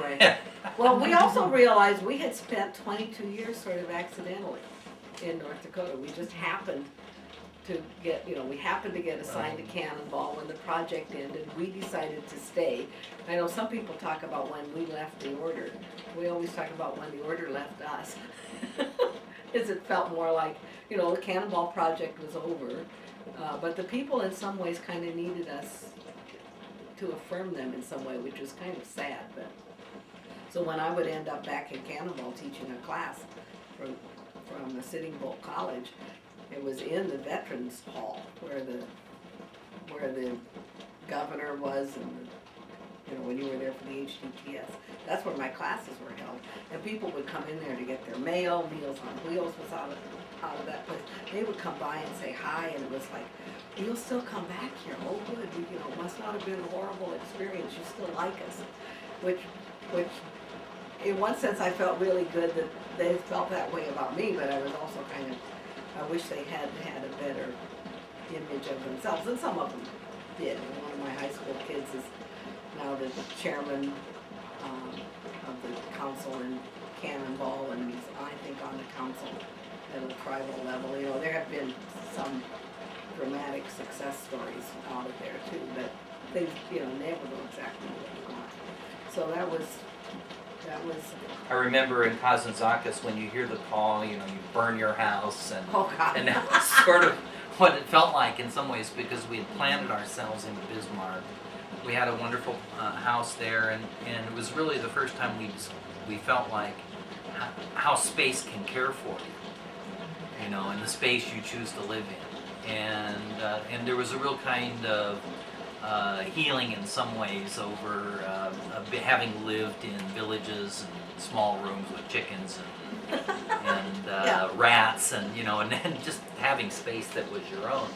anyway. Well, we also realized we had spent 22 years sort of accidentally in North Dakota. We just happened to get, we happened to get assigned to Cannonball when the project ended. We decided to stay. I know some people talk about when we left the order. We always talk about when the order left us. Because it felt more like, the Cannonball project was over. But the people in some ways kind of needed us to affirm them in some way, which was kind of sad. But so when I would end up back in Cannonball teaching a class from the Sitting Bull College, it was in the Veterans Hall where the governor was, and when you were there for the HDTS, that's where my classes were held. And people would come in there to get their mail. Meals on Wheels was out of that place. They would come by and say hi, and it was like, you'll still come back here. Oh, good. It must not have been a horrible experience. You still like us, which in one sense I felt really good that they felt that way about me, but I was also I wish they had a better image of themselves, and some of them did. And one of my high school kids is now the chairman of the council in Cannonball, and he's, I think, on the council at a tribal level. There have been some dramatic success stories out of there too, but things, never go exactly what you want. So that was. I remember in Kazantzakis when you hear the call, you burn your house, and oh God. And that was sort of what it felt like in some ways, because we had planted ourselves into Bismarck. We had a wonderful house there, and it was really the first time we felt like how space can care for you, and the space you choose to live in, and there was a real kind of healing in some ways over having lived in villages and small rooms with chickens and yeah. rats, and and then just having space that was your own.